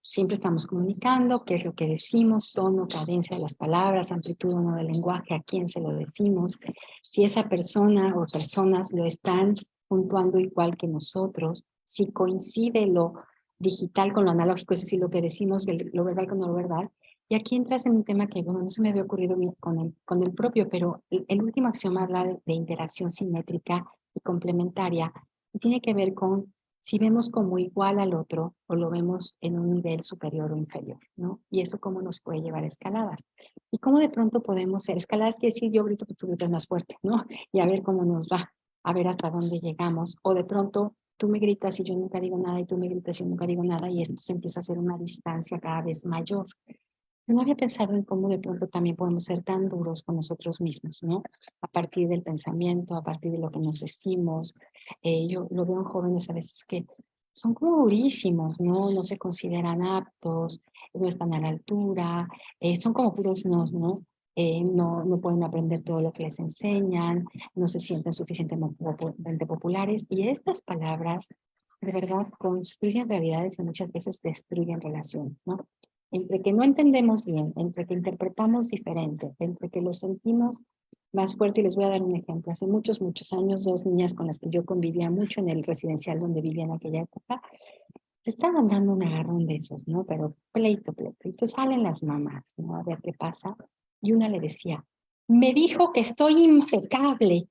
siempre estamos comunicando, qué es lo que decimos, tono, cadencia de las palabras, amplitud o no del lenguaje, a quién se lo decimos, si esa persona o personas lo están puntuando igual que nosotros, si coincide lo digital con lo analógico, es decir, lo que decimos, lo verbal con lo verbal. Y aquí entras en un tema que, bueno, no se me había ocurrido con el propio, pero el último axioma habla de interacción simétrica y complementaria. Y tiene que ver con si vemos como igual al otro o lo vemos en un nivel superior o inferior, ¿no? Y eso cómo nos puede llevar a escaladas. Y cómo de pronto podemos ser escaladas, quiere decir yo grito, pero tú gritas más fuerte, ¿no? Y a ver cómo nos va, a ver hasta dónde llegamos. O de pronto tú me gritas y yo nunca digo nada y tú me gritas y yo nunca digo nada y esto se empieza a hacer una distancia cada vez mayor. No había pensado en cómo de pronto también podemos ser tan duros con nosotros mismos, ¿no? A partir del pensamiento, a partir de lo que nos decimos. Yo lo veo en jóvenes a veces que son como durísimos, ¿no? No se consideran aptos, no están a la altura, son como puros nos, ¿no? No pueden aprender todo lo que les enseñan, no se sienten suficientemente populares y estas palabras de verdad construyen realidades y muchas veces destruyen relaciones, ¿no? Entre que no entendemos bien, entre que interpretamos diferente, entre que lo sentimos más fuerte. Y les voy a dar un ejemplo. Hace muchos, muchos años, dos niñas con las que yo convivía mucho en el residencial donde vivía en aquella época, se estaban dando un agarrón de esos, ¿no? Pero pleito. Entonces salen las mamás, ¿no? A ver qué pasa. Y una le decía, me dijo que estoy impecable,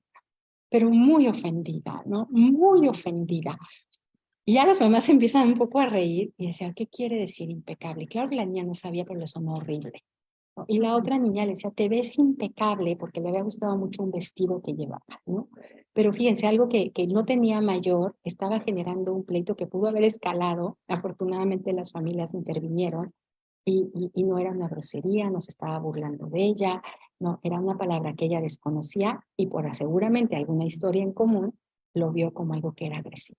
pero muy ofendida, ¿no? Muy ofendida. Y ya las mamás empiezan un poco a reír y decían, ¿qué quiere decir impecable? Claro que la niña no sabía, pero le sonó horrible, ¿no? Y la otra niña le decía, te ves impecable, porque le había gustado mucho un vestido que llevaba, ¿no? Pero fíjense, algo que no tenía mayor estaba generando un pleito que pudo haber escalado. Afortunadamente las familias intervinieron y no era una grosería, no se estaba burlando de ella, no, era una palabra que ella desconocía y por seguramente alguna historia en común lo vio como algo que era agresivo.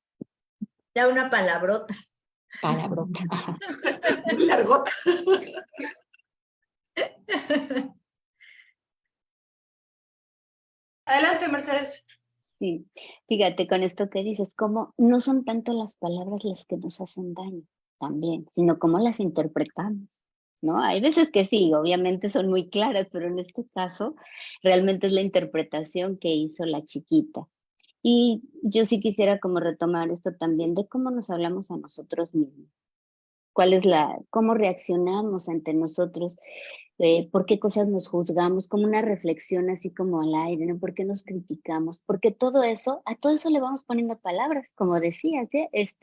Era una palabrota. Palabrota. Muy largota. Adelante, Mercedes. Sí, fíjate con esto que dices, como no son tanto las palabras las que nos hacen daño también, sino cómo las interpretamos. ¿no? Hay veces que sí, obviamente son muy claras, pero en este caso realmente es la interpretación que hizo la chiquita. Y yo sí quisiera como retomar esto también de cómo nos hablamos a nosotros mismos. Cómo reaccionamos ante nosotros, por qué cosas nos juzgamos, como una reflexión así como al aire, ¿no? ¿Por qué nos criticamos? Porque todo eso, a todo eso le vamos poniendo palabras, como decías,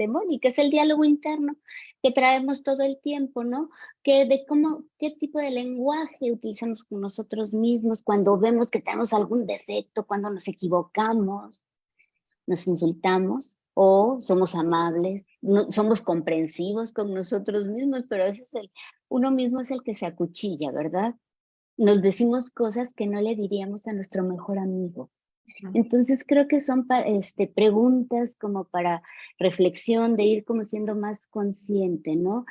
Mónica, es el diálogo interno que traemos todo el tiempo, ¿no? Qué tipo de lenguaje utilizamos con nosotros mismos cuando vemos que tenemos algún defecto, cuando nos equivocamos, nos insultamos o somos amables, no, somos comprensivos con nosotros mismos, pero ese es uno mismo es el que se acuchilla, ¿verdad? Nos decimos cosas que no le diríamos a nuestro mejor amigo. Entonces creo que son preguntas como para reflexión, de ir como siendo más consciente, ¿no?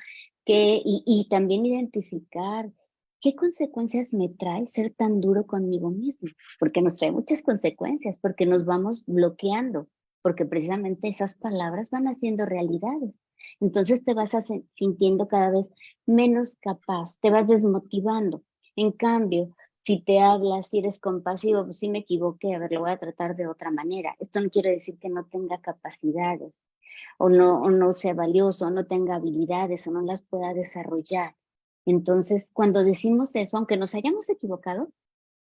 Y también identificar qué consecuencias me trae ser tan duro conmigo mismo, porque nos trae muchas consecuencias, porque nos vamos bloqueando, porque precisamente esas palabras van haciendo realidades. Entonces te vas sintiendo cada vez menos capaz, te vas desmotivando. En cambio, si te hablas, si eres compasivo, pues sí me equivoqué, a ver, lo voy a tratar de otra manera. Esto no quiere decir que no tenga capacidades, o no sea valioso, o no tenga habilidades, o no las pueda desarrollar. Entonces, cuando decimos eso, aunque nos hayamos equivocado,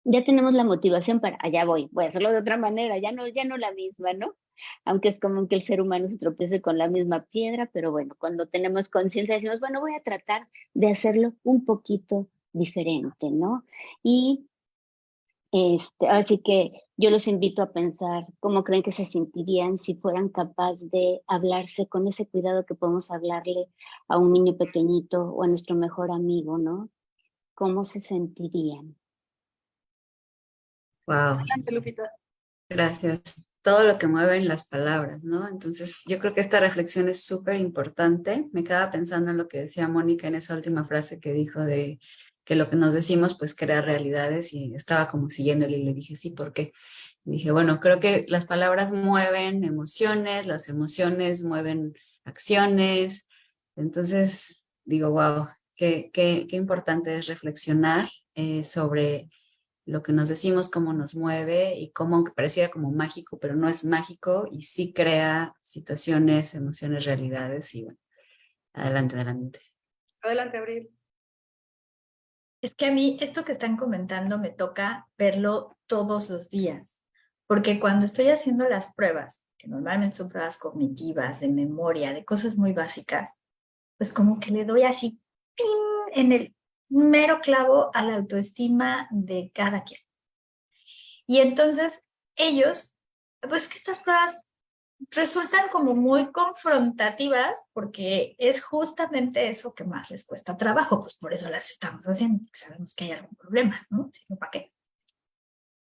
ya tenemos la motivación para, allá voy a hacerlo de otra manera, ya no la misma, ¿no? Aunque es común que el ser humano se tropiece con la misma piedra, pero bueno, cuando tenemos conciencia decimos, bueno, voy a tratar de hacerlo un poquito diferente, ¿no? Y así que yo los invito a pensar cómo creen que se sentirían si fueran capaces de hablarse con ese cuidado que podemos hablarle a un niño pequeñito o a nuestro mejor amigo, ¿no? ¿Cómo se sentirían? Wow, Adelante, Lupita. gracias. Todo lo que mueven las palabras, ¿no? Entonces, yo creo que esta reflexión es súper importante. Me quedaba pensando en lo que decía Mónica en esa última frase que dijo de que lo que nos decimos, pues, crea realidades, y estaba como siguiéndole y le dije, sí, ¿por qué? Dije, bueno, creo que las palabras mueven emociones, las emociones mueven acciones. Entonces, digo, wow, qué importante es reflexionar sobre lo que nos decimos, cómo nos mueve y cómo, aunque pareciera como mágico, pero no es mágico y sí crea situaciones, emociones, realidades. Y bueno, adelante, adelante. Adelante, Abril. Es que a mí esto que están comentando me toca verlo todos los días, porque cuando estoy haciendo las pruebas, que normalmente son pruebas cognitivas, de memoria, de cosas muy básicas, pues como que le doy así ¡ping! En el mero clavo a la autoestima de cada quien. Y entonces ellos, pues que estas pruebas resultan como muy confrontativas porque es justamente eso que más les cuesta trabajo, pues por eso las estamos haciendo, sabemos que hay algún problema, ¿no? Si no, ¿para qué?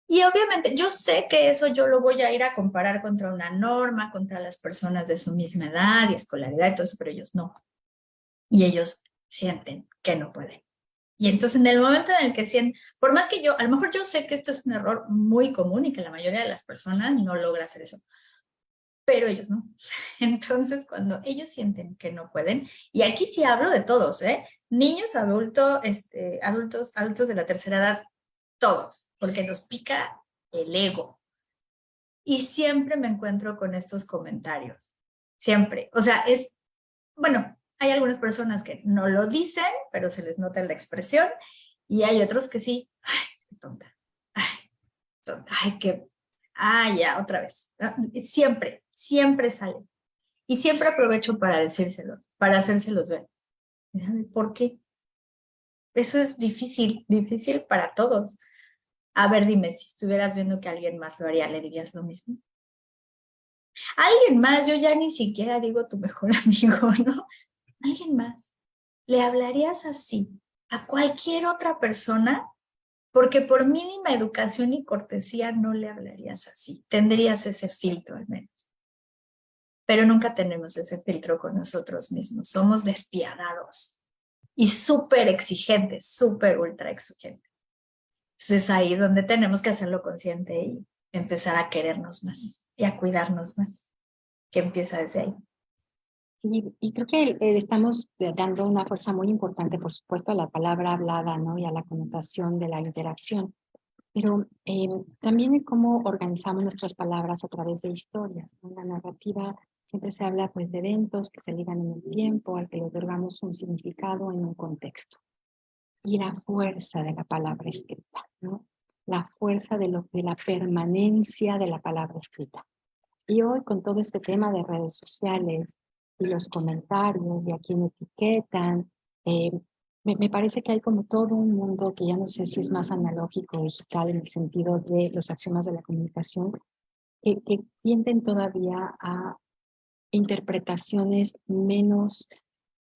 Y obviamente yo sé que eso yo lo voy a ir a comparar contra una norma, contra las personas de su misma edad y escolaridad y todo eso, pero ellos no. Y ellos sienten que no pueden. Y entonces en el momento en el que sienten, por más que yo, a lo mejor yo sé que esto es un error muy común y que la mayoría de las personas no logra hacer eso, pero ellos no. Entonces, cuando ellos sienten que no pueden, y aquí sí hablo de todos, niños, adultos de la tercera edad, todos, porque nos pica el ego. Y siempre me encuentro con estos comentarios, siempre. O sea, bueno, hay algunas personas que no lo dicen, pero se les nota en la expresión, y hay otros que sí, ay, qué tonta, ay, qué ya, otra vez. Siempre sale. Y siempre aprovecho para decírselos, para hacérselos ver. ¿Por qué? Eso es difícil para todos. A ver, dime, si estuvieras viendo que alguien más lo haría, ¿le dirías lo mismo? Alguien más, yo ya ni siquiera digo tu mejor amigo, ¿no? Alguien más. ¿Le hablarías así a cualquier otra persona? Porque por mínima educación y cortesía no le hablarías así. Tendrías ese filtro al menos. Pero nunca tenemos ese filtro con nosotros mismos. Somos despiadados y súper exigentes, súper ultra exigentes. Entonces es ahí donde tenemos que hacerlo consciente y empezar a querernos más y a cuidarnos más, que empieza desde ahí. Y creo que estamos dando una fuerza muy importante, por supuesto, a la palabra hablada, ¿no? Y a la connotación de la interacción. Pero también en cómo organizamos nuestras palabras a través de historias, ¿no? La narrativa siempre se habla pues de eventos que se ligan en el tiempo, al que le otorgamos un significado en un contexto. Y la fuerza de la palabra escrita, ¿no? La fuerza de la permanencia de la palabra escrita. Y hoy con todo este tema de redes sociales y los comentarios y a quién etiquetan, me parece que hay como todo un mundo que ya no sé si es más analógico o digital en el sentido de los axiomas de la comunicación, que tienden todavía a interpretaciones menos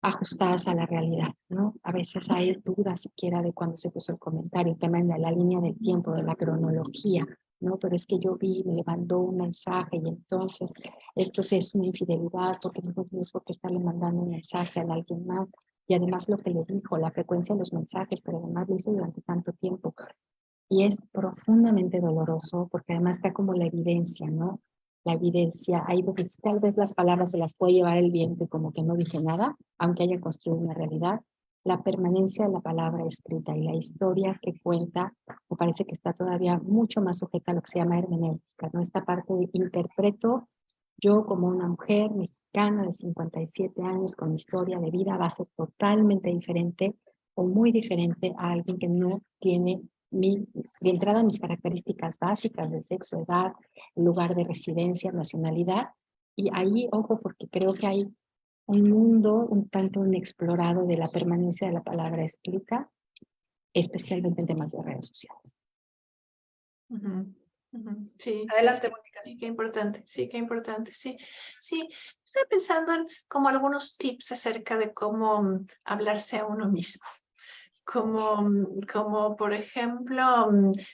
ajustadas a la realidad, ¿no? A veces hay dudas siquiera de cuándo se puso el comentario, el tema de la línea del tiempo, de la cronología, ¿no? Pero es que yo vi, me mandó un mensaje y entonces esto sí es una infidelidad porque no tienes por qué estarle mandando un mensaje a alguien más. Y además lo que le dijo, la frecuencia de los mensajes, pero además lo hizo durante tanto tiempo. Y es profundamente doloroso porque además está como la evidencia, ¿no? La evidencia, ahí porque tal vez las palabras se las puede llevar el viento y como que no dije nada, aunque haya construido una realidad. La permanencia de la palabra escrita y la historia que cuenta, me parece que está todavía mucho más sujeta a lo que se llama hermenéutica, ¿no? Esta parte de interpreto yo como una mujer mexicana de 57 años con historia de vida va a ser totalmente diferente o muy diferente a alguien que no tiene de entrada mis características básicas de sexo, edad, lugar de residencia, nacionalidad. Y ahí, ojo, porque creo que hay un mundo un tanto inexplorado de la permanencia de la palabra escrita, especialmente en temas de redes sociales. Sí, Adelante, sí, Mónica. sí, qué importante, sí, qué importante, sí. Sí, estoy pensando en como algunos tips acerca de cómo hablarse a uno mismo. Como por ejemplo,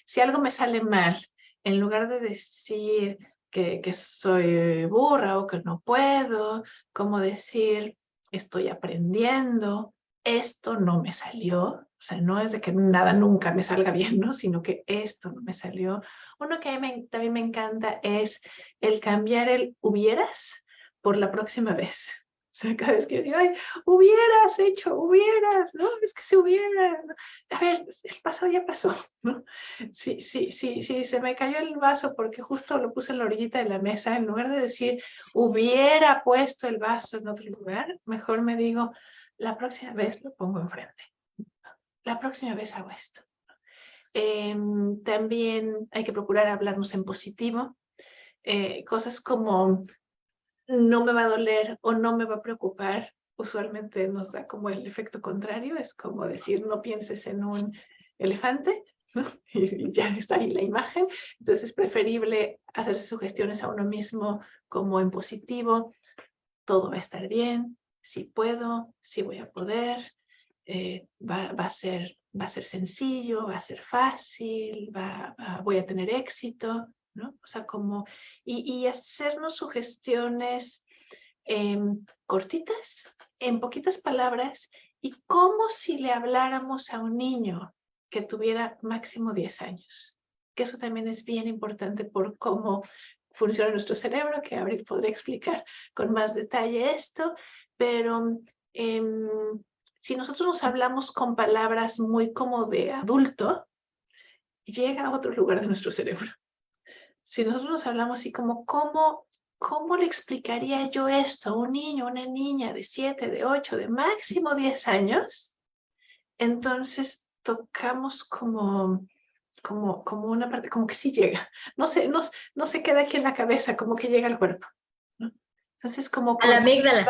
si algo me sale mal, en lugar de decir que soy burra o que no puedo, como decir estoy aprendiendo, esto no me salió, o sea, no es de que nada nunca me salga bien, ¿no? Sino que esto no me salió. Uno que también me encanta es el cambiar el hubieras por la próxima vez. O sea, cada vez que digo, ay, hubieras hecho, hubieras, ¿no? Es que si hubiera, ¿no? A ver, el pasado ya pasó, ¿no? Sí, se me cayó el vaso porque justo lo puse en la orillita de la mesa, en lugar de decir, hubiera puesto el vaso en otro lugar, mejor me digo, la próxima vez lo pongo enfrente. La próxima vez hago esto. También hay que procurar hablarnos en positivo. Cosas como no me va a doler o no me va a preocupar, usualmente nos da como el efecto contrario, es como decir no pienses en un elefante, ¿no? Y ya está ahí la imagen. Entonces es preferible hacerse sugestiones a uno mismo como en positivo, todo va a estar bien, sí puedo, sí voy a poder, va a ser sencillo, va a ser fácil, voy a tener éxito, ¿no? O sea, como, y hacernos sugestiones cortitas, en poquitas palabras, y como si le habláramos a un niño que tuviera máximo 10 años. Que eso también es bien importante por cómo funciona nuestro cerebro, que ahora podré explicar con más detalle esto, pero si nosotros nos hablamos con palabras muy como de adulto, llega a otro lugar de nuestro cerebro. Si nosotros nos hablamos así como, ¿cómo le explicaría yo esto a un niño, una niña de 7, de 8, de máximo 10 años? Entonces tocamos como una parte, como que sí llega. No se queda aquí en la cabeza, como que llega al cuerpo, ¿no? Entonces como... A la amígdala.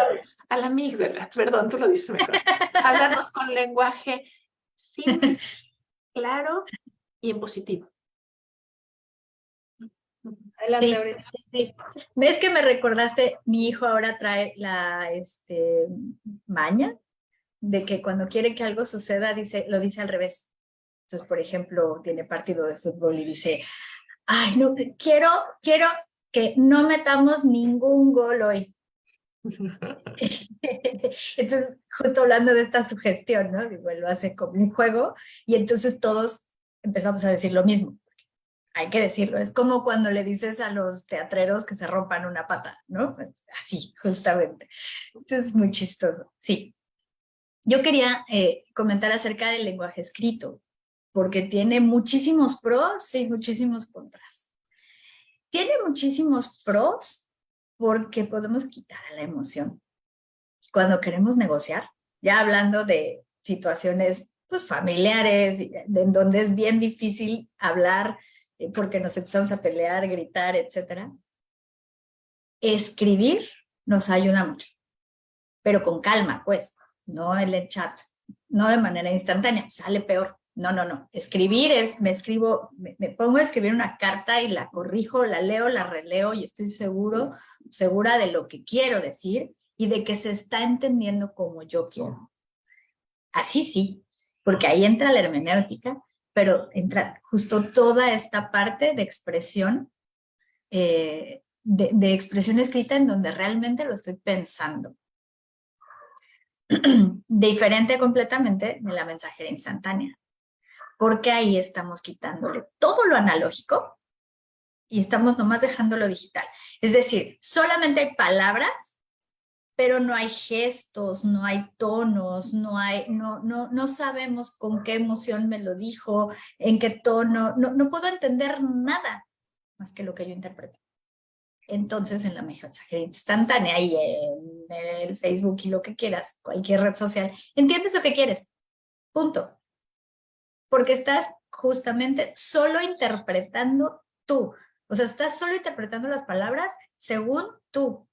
A la amígdala, perdón, tú lo dices mejor. Hablarnos con lenguaje simple, claro y en positivo. Adelante, Sí, Abril. sí. ¿Ves que me recordaste? Mi hijo ahora trae la maña de que cuando quiere que algo suceda, lo dice al revés. Entonces, por ejemplo, tiene partido de fútbol y dice, ay, no, quiero que no metamos ningún gol hoy. Entonces, justo hablando de esta sugestión, ¿no? Igual lo hace como un juego y entonces todos empezamos a decir lo mismo. hay que decirlo, es como cuando le dices a los teatreros que se rompan una pata, ¿no? Así, justamente. Entonces es muy chistoso, sí. Yo quería comentar acerca del lenguaje escrito, porque tiene muchísimos pros y muchísimos contras. Tiene muchísimos pros porque podemos quitar a la emoción. Cuando queremos negociar, ya hablando de situaciones pues familiares, en donde es bien difícil hablar porque nos empezamos a pelear, gritar, etcétera. Escribir nos ayuda mucho, pero con calma, pues, no en el chat, no de manera instantánea, sale peor. No, no, no. Escribir es, me pongo a escribir una carta y la corrijo, la leo, la releo y estoy segura de lo que quiero decir y de que se está entendiendo como yo quiero. Así sí, porque ahí entra la hermenéutica, pero entra justo toda esta parte de expresión, de expresión escrita en donde realmente lo estoy pensando. Diferente completamente de la mensajería instantánea, porque ahí estamos quitándole todo lo analógico y estamos nomás dejando lo digital. Es decir, solamente hay palabras, pero no hay gestos, no hay tonos, no sabemos con qué emoción me lo dijo, en qué tono, no puedo entender nada más que lo que yo interpreto. Entonces, en la mensajería instantánea y en el Facebook y lo que quieras, cualquier red social, entiendes lo que quieres, punto. Porque estás justamente solo interpretando tú. O sea, estás solo interpretando las palabras según tú,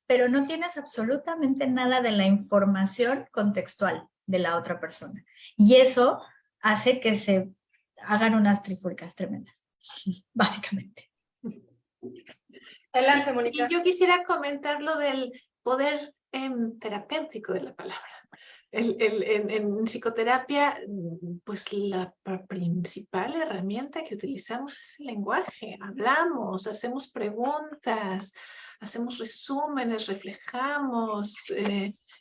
pero no tienes absolutamente nada de la información contextual de la otra persona. Y eso hace que se hagan unas trifulcas tremendas, básicamente. Adelante, Mónica. Y yo quisiera comentar lo del poder terapéutico de la palabra. En psicoterapia, pues la principal herramienta que utilizamos es el lenguaje. Hablamos, hacemos preguntas, hacemos resúmenes, reflejamos,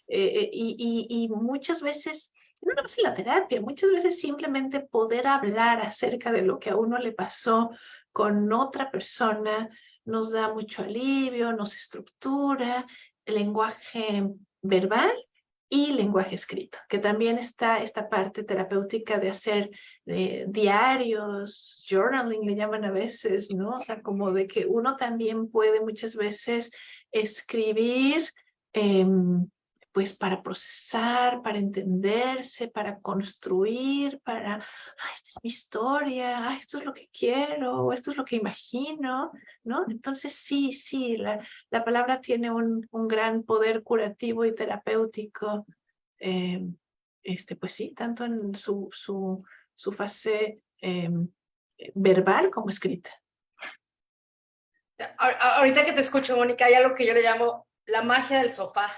y muchas veces, no nada más en la terapia, muchas veces simplemente poder hablar acerca de lo que a uno le pasó con otra persona nos da mucho alivio, nos estructura, el lenguaje verbal y lenguaje escrito, que también está esta parte terapéutica de hacer diarios, journaling le llaman a veces, ¿no? O sea, como de que uno también puede muchas veces escribir, pues para procesar, para entenderse, para construir, para, esta es mi historia, esto es lo que quiero, esto es lo que imagino, ¿no? Entonces sí, la palabra tiene un gran poder curativo y terapéutico, pues sí, tanto en su fase verbal como escrita. Ahorita que te escucho, Mónica, hay algo que yo le llamo la magia del sofá.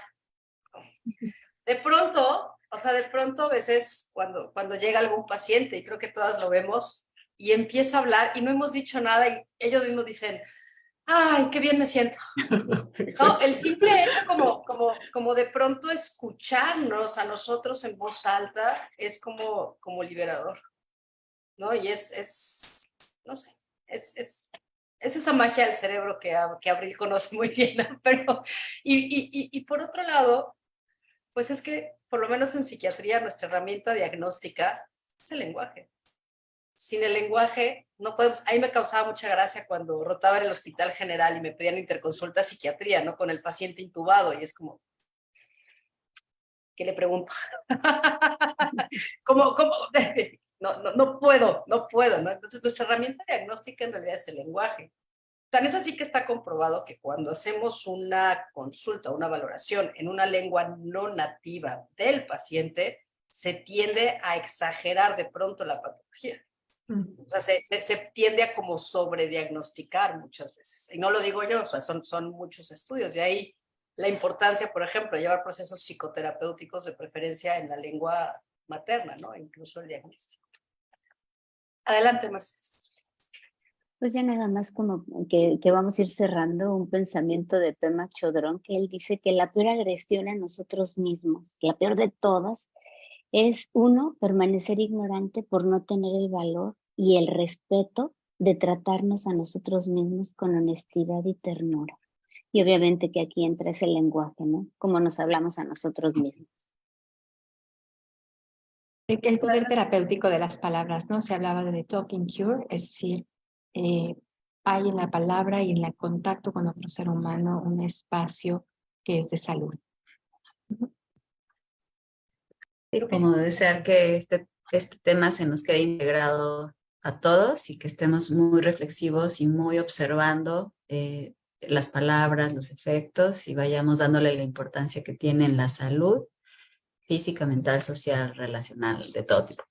De pronto a veces cuando llega algún paciente, y creo que todas lo vemos, y empieza a hablar y no hemos dicho nada y ellos mismos dicen, ¡ay, qué bien me siento! No, el simple hecho como de pronto escucharnos a nosotros en voz alta es como liberador, ¿no? Y no sé, es esa magia del cerebro que Abril conoce muy bien, ¿no? Pero, y por otro lado, pues es que por lo menos en psiquiatría nuestra herramienta diagnóstica es el lenguaje. Sin el lenguaje no podemos, ahí me causaba mucha gracia cuando rotaba en el Hospital General y me pedían interconsulta psiquiatría, ¿no? Con el paciente intubado y es como, ¿qué le pregunto? ¿Cómo? No puedo, ¿no? Entonces nuestra herramienta diagnóstica en realidad es el lenguaje. Tan es así que está comprobado que cuando hacemos una consulta, una valoración en una lengua no nativa del paciente, se tiende a exagerar de pronto la patología. O sea, se tiende a como sobrediagnosticar muchas veces. Y no lo digo yo, o sea, son muchos estudios. Y ahí la importancia, por ejemplo, de llevar procesos psicoterapéuticos de preferencia en la lengua materna, ¿no? Incluso el diagnóstico. Adelante, Mercedes. Pues ya nada más como que vamos a ir cerrando un pensamiento de Pema Chodron, que él dice que la peor agresión a nosotros mismos, la peor de todas, es uno, permanecer ignorante por no tener el valor y el respeto de tratarnos a nosotros mismos con honestidad y ternura. Y obviamente que aquí entra ese lenguaje, ¿no? Cómo nos hablamos a nosotros mismos. El poder terapéutico de las palabras, ¿no? Se hablaba de The Talking Cure, es decir, hay en la palabra y en el contacto con otro ser humano un espacio que es de salud. Y como desear que este tema se nos quede integrado a todos y que estemos muy reflexivos y muy observando las palabras, los efectos y vayamos dándole la importancia que tiene en la salud física, mental, social, relacional, de todo tipo.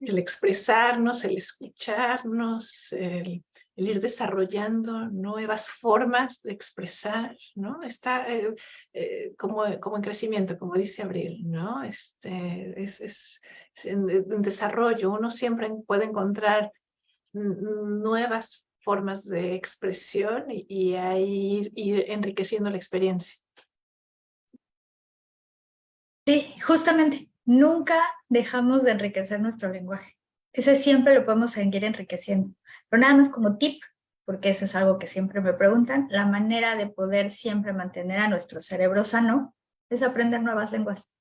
El expresarnos, el escucharnos, el ir desarrollando nuevas formas de expresar, ¿no? Está como en crecimiento, como dice Abril, ¿no? Es en desarrollo. Uno siempre puede encontrar nuevas formas de expresión y ahí ir enriqueciendo la experiencia. Sí, justamente, nunca dejamos de enriquecer nuestro lenguaje. Ese siempre lo podemos seguir enriqueciendo. Pero nada más como tip, porque eso es algo que siempre me preguntan, la manera de poder siempre mantener a nuestro cerebro sano es aprender nuevas lenguas.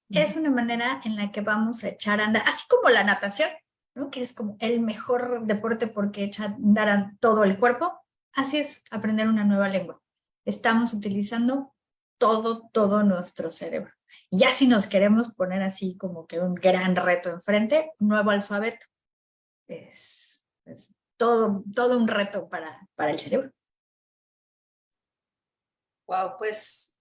Es una manera en la que vamos a echar a andar, así como la natación, ¿no? Que es como el mejor deporte porque echa a andar a todo el cuerpo. Así es aprender una nueva lengua. Estamos utilizando todo nuestro cerebro. Ya si nos queremos poner así como que un gran reto enfrente, un nuevo alfabeto. Es todo un reto para el cerebro. Wow, pues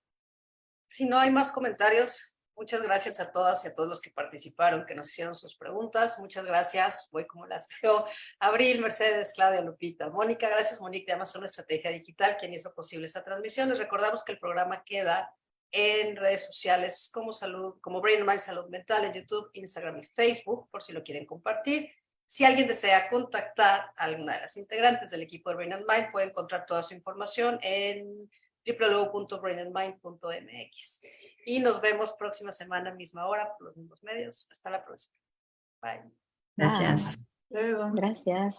si no hay más comentarios, muchas gracias a todas y a todos los que participaron, que nos hicieron sus preguntas. Muchas gracias, voy como las veo. Abril, Mercedes, Claudia, Lupita, Mónica. Gracias, Mónica, de Amazon Estrategia Digital, quien hizo posible esta transmisión. Les recordamos que el programa queda en redes sociales como Brain and Mind Salud Mental, en YouTube, Instagram y Facebook, por si lo quieren compartir. Si alguien desea contactar a alguna de las integrantes del equipo de Brain and Mind, puede encontrar toda su información en www.brainandmind.mx. Y nos vemos próxima semana, misma hora, por los mismos medios. Hasta la próxima. Bye. Gracias. Luego. Gracias.